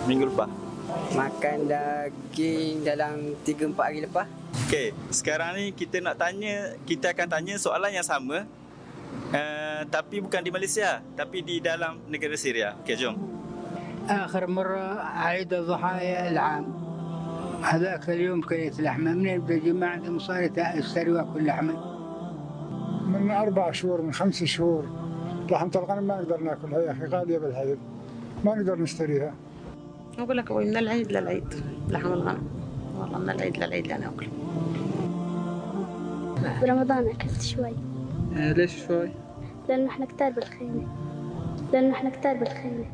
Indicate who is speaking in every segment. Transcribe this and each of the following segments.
Speaker 1: minggu lepas.
Speaker 2: Makan daging dalam 3-4 hari lepas.
Speaker 1: Okey, sekarang ni kita akan tanya soalan yang sama, tapi bukan di Malaysia, tapi di dalam negara Syria. Okey, jom.
Speaker 3: آخر مرة عيد الضحايا العام هذاك اليوم كلت لحمة منين بدي ما عندي مصاري اشتري واكل لحمة
Speaker 4: من 4 شهور من 5 شهور لحمة الغنم ما نقدر ناكلها يا اخي غالية بالعيد ما نقدر نشتريها.
Speaker 5: أقول لك أبوي من العيد للعيد لحم الغنم والله من العيد للعيد لا ناكل.
Speaker 6: برمضان أكلت شوي.
Speaker 7: ليش شوي؟
Speaker 6: لأنه إحنا كتار بالخيمة.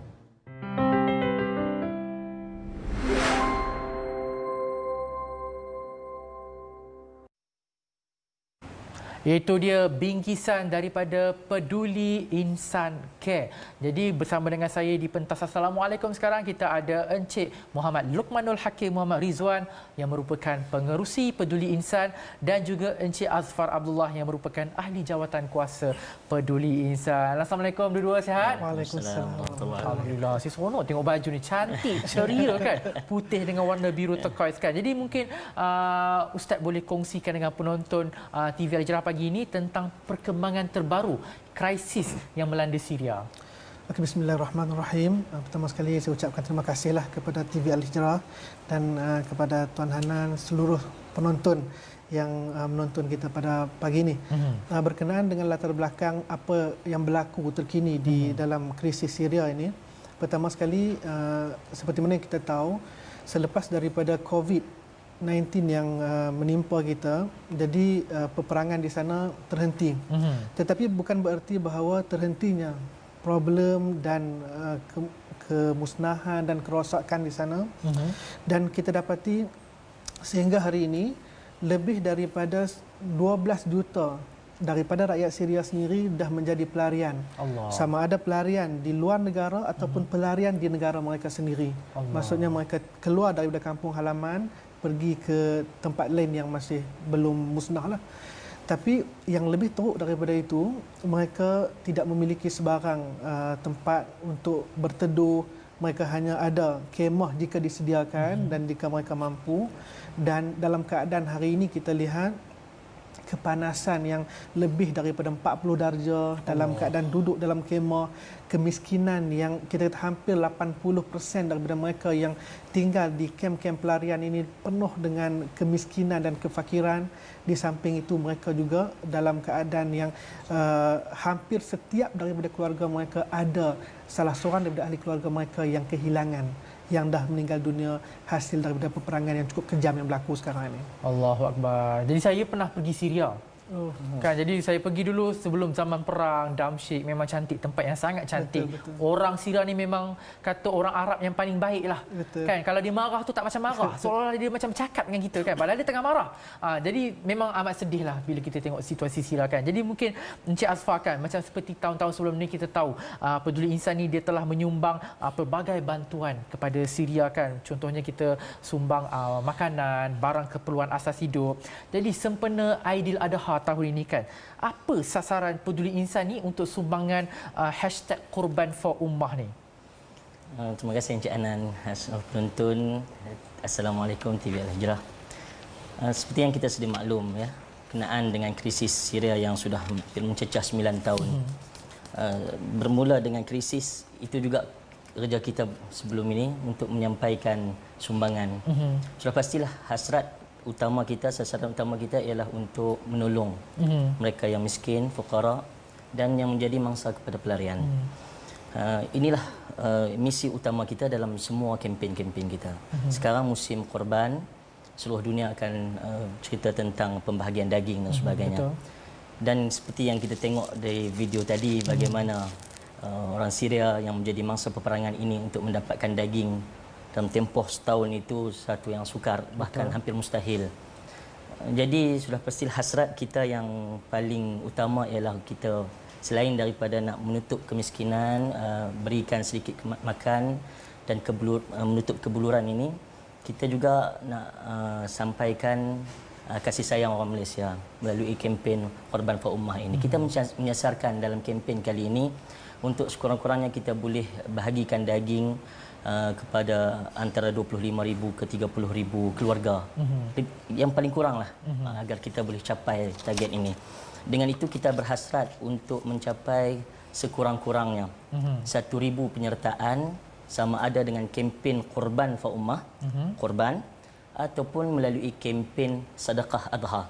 Speaker 8: Iaitu dia bingkisan daripada Peduli Insan Care. Jadi bersama dengan saya di pentas Assalamualaikum sekarang kita ada Encik Muhammad Luqmanul Hakim Muhammad Rizwan yang merupakan pengerusi Peduli Insan dan juga Encik Azfar Abdullah yang merupakan ahli jawatan kuasa Peduli Insan. Assalamualaikum dua-dua, sihat?
Speaker 7: Waalaikumsalam.
Speaker 8: Alhamdulillah, saya seronok tengok baju ni, cantik, ceria kan, putih dengan warna biru turquoise kan. Jadi mungkin Ustaz boleh kongsikan dengan penonton TV Al-Hijrah pagi ini tentang perkembangan terbaru krisis yang melanda Syria.
Speaker 7: Okay, bismillahirrahmanirrahim. Pertama sekali saya ucapkan terima kasihlah kepada TV Al-Hijrah dan kepada Tuan Hanan, seluruh penonton yang menonton kita pada pagi ini. Berkenaan dengan latar belakang apa yang berlaku terkini di dalam krisis Syria ini. Pertama sekali, seperti mana kita tahu, selepas daripada COVID-19 yang menimpa kita, jadi peperangan di sana terhenti. Tetapi bukan bererti bahawa terhentinya problem dan kemusnahan dan kerosakan di sana. Dan kita dapati sehingga hari ini lebih daripada 12 juta daripada rakyat Syria sendiri dah menjadi pelarian. Allah. Sama ada pelarian di luar negara ataupun pelarian di negara mereka sendiri. Allah. Maksudnya mereka keluar daripada kampung halaman pergi ke tempat lain yang masih belum musnah lah. Tapi yang lebih teruk daripada itu, mereka tidak memiliki sebarang tempat untuk berteduh. Mereka hanya ada kemah jika disediakan dan jika mereka mampu. Dan dalam keadaan hari ini kita lihat kepanasan yang lebih daripada 40 darjah, dalam keadaan duduk dalam kemah, kemiskinan yang kita kata hampir 80% daripada mereka yang tinggal di kem-kem pelarian ini penuh dengan kemiskinan dan kefakiran. Di samping itu mereka juga dalam keadaan yang hampir setiap daripada keluarga mereka ada salah seorang daripada ahli keluarga mereka yang kehilangan, yang dah meninggal dunia hasil daripada peperangan yang cukup kejam yang berlaku sekarang ini.
Speaker 8: Allahu Akbar. Jadi saya pernah pergi Syria. Kan, jadi saya pergi dulu sebelum zaman perang, Damsyik, memang cantik, tempat yang sangat cantik. Betul. Orang Syria ni memang kata orang Arab yang paling baik lah. Kan, kalau dia marah tu tak macam marah, seolah-olah dia macam cakap dengan kita kan, padahal dia tengah marah. Jadi memang amat sedih lah bila kita tengok situasi Syria kan. Jadi mungkin Encik Azfar kan, macam seperti tahun-tahun sebelum ni kita tahu Peduli Insan ni dia telah menyumbang pelbagai bantuan kepada Syria kan. Contohnya kita sumbang makanan, barang keperluan asas hidup. Jadi sempena Aidiladha tahun ini kan, apa sasaran Peduli Insan ni untuk sumbangan #Korban for Ummah ni?
Speaker 9: Terima kasih Encik Anan, penonton. Assalamualaikum TV Al-Hijrah. Seperti yang kita sedia maklum ya, kenaan dengan krisis Syria yang sudah hampir mencecah 9 tahun. Bermula dengan krisis itu juga kerja kita sebelum ini untuk menyampaikan sumbangan. Sudah pastilah hasrat utama kita, sasaran utama kita ialah untuk menolong mereka yang miskin, fuqara dan yang menjadi mangsa kepada pelarian. Inilah misi utama kita dalam semua kempen-kempen kita. Sekarang musim korban, seluruh dunia akan cerita tentang pembahagian daging dan sebagainya. Dan seperti yang kita tengok dari video tadi, bagaimana orang Syria yang menjadi mangsa peperangan ini untuk mendapatkan daging dalam tempoh setahun itu satu yang sukar, bahkan hampir mustahil. Jadi sudah pasti hasrat kita yang paling utama ialah kita selain daripada nak menutup kemiskinan, berikan sedikit makan dan menutup kebuluran ini, kita juga nak sampaikan kasih sayang orang Malaysia melalui kempen Korban for Ummah ini. Kita menyasarkan dalam kempen kali ini untuk sekurang-kurangnya kita boleh bahagikan daging kepada antara 25,000 ke 30,000 keluarga. Yang paling kurang lah agar kita boleh capai target ini. Dengan itu kita berhasrat untuk mencapai sekurang-kurangnya 1,000 penyertaan, sama ada dengan kempen Korban fa Ummah, korban, ataupun melalui kempen Sedekah Adha.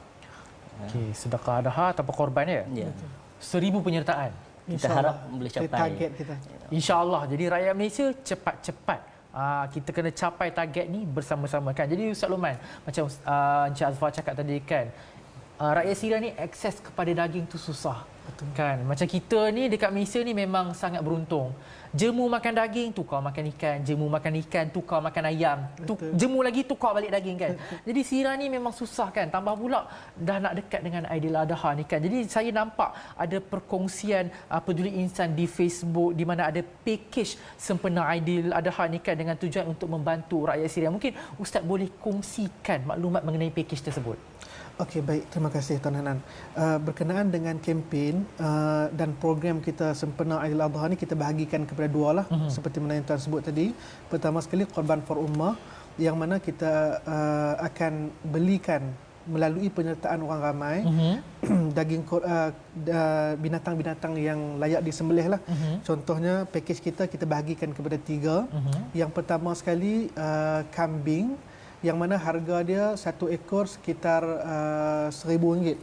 Speaker 8: Okey, Sedekah Adha atau korban ya?
Speaker 9: Ya.
Speaker 8: 1,000 penyertaan.
Speaker 9: Kita harap boleh capai
Speaker 7: target kita.
Speaker 8: InsyaAllah. Jadi rakyat Malaysia cepat-cepat kita kena capai target ni bersama-sama kan. Jadi Ustaz Luqman, macam Encik Azfar cakap tadi kan, rakyat Syria ni akses kepada daging tu susah. Betul. Kan? Macam kita ni dekat Malaysia ni memang sangat beruntung. Jemu makan daging, tukar makan ikan. Jemu makan ikan, tukar makan ayam. Jemu lagi, tukar balik daging kan. Jadi Syria ni memang susah kan. Tambah pula dah nak dekat dengan Aidiladha ni kan. Jadi saya nampak ada perkongsian Peduli Insan di Facebook di mana ada package sempena Aidiladha ni kan dengan tujuan untuk membantu rakyat Syria. Mungkin Ustaz boleh kongsikan maklumat mengenai package tersebut.
Speaker 7: Okey, baik. Terima kasih Tuan Hanan. Berkenaan dengan kempen dan program kita sempena Aidiladha ni, kita bahagikan kepada dua lah, seperti mana yang Tuan sebut tadi. Pertama sekali Korban for Ummah, yang mana kita akan belikan melalui penyertaan orang ramai daging binatang-binatang yang layak disembelih lah. Contohnya package kita bahagikan kepada 3. Yang pertama sekali kambing, yang mana harga dia 1 ekor sekitar RM1,000.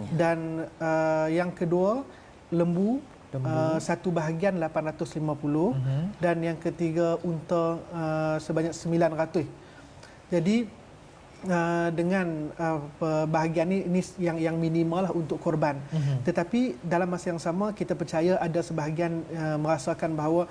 Speaker 7: Dan yang kedua lembu, satu bahagian 850, dan yang ketiga unta sebanyak 900. Jadi dengan bahagian ini yang minimal lah untuk korban. Tetapi dalam masa yang sama kita percaya ada sebahagian merasakan bahawa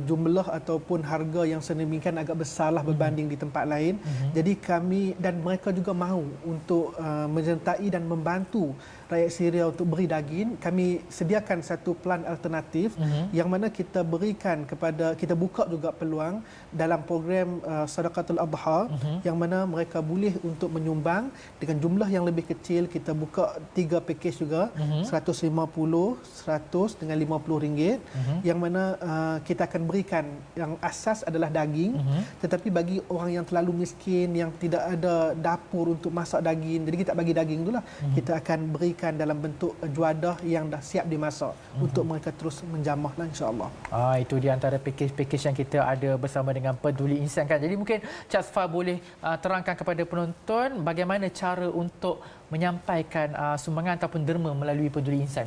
Speaker 7: jumlah ataupun harga yang sedemikian agak besarlah berbanding di tempat lain. Jadi kami dan mereka juga mahu untuk menyertai dan membantu rakyat Syria untuk beri daging. Kami sediakan satu plan alternatif yang mana kita berikan kepada, kita buka juga peluang dalam program Sedekatul Adha, yang mana mereka boleh untuk menyumbang dengan jumlah yang lebih kecil. Kita buka 3 package juga, 150, 100 dengan RM50, yang mana kita akan berikan yang asas adalah daging, tetapi bagi orang yang terlalu miskin, yang tidak ada dapur untuk masak daging, jadi kita bagi daging itulah, kita akan berikan dalam bentuk juadah yang dah siap dimasak untuk mereka terus menjamah lah, insya-Allah.
Speaker 8: Itu di antara package-package yang kita ada bersama dengan Peduli Insan kan. Jadi mungkin Cik Azfar boleh terangkan kepada penonton bagaimana cara untuk menyampaikan sumbangan ataupun derma melalui Peduli Insan.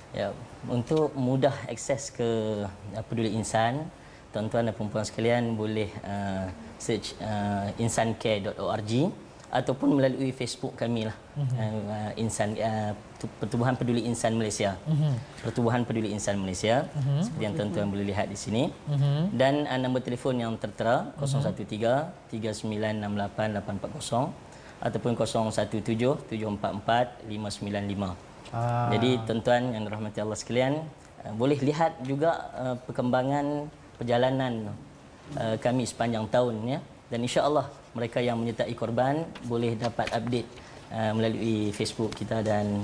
Speaker 9: Ya, untuk mudah akses ke Peduli Insan, tuan-tuan dan puan-puan sekalian boleh search insancare.org ataupun melalui Facebook kami lah, Pertubuhan Peduli Insan Malaysia. Pertubuhan Peduli Insan Malaysia, seperti yang tuan-tuan boleh lihat di sini. Dan nombor telefon yang tertera 013-3968-840 ataupun 017-744-595. Jadi tuan-tuan yang dirahmati Allah sekalian, boleh lihat juga perkembangan perjalanan kami sepanjang tahun ya. Dan insya-Allah mereka yang menyertai korban boleh dapat update melalui Facebook kita dan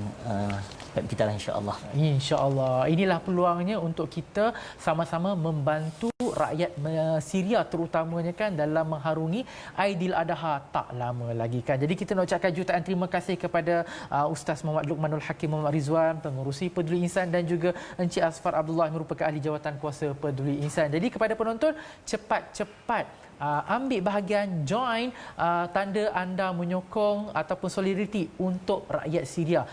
Speaker 9: web kita lah, insya-Allah.
Speaker 8: Insya-Allah. Inilah peluangnya untuk kita sama-sama membantu rakyat Syria terutamanya kan dalam mengharungi Aidiladha tak lama lagi kan. Jadi kita nak ucapkan jutaan terima kasih kepada Ustaz Muhammad Luqmanul Hakim Muhammad Rizwan, pengurusi Peduli Insan, dan juga Encik Azfar Abdullah yang merupakan ahli jawatan kuasa Peduli Insan. Jadi kepada penonton, cepat-cepat ambil bahagian, join, tanda anda menyokong ataupun solidariti untuk rakyat Syria.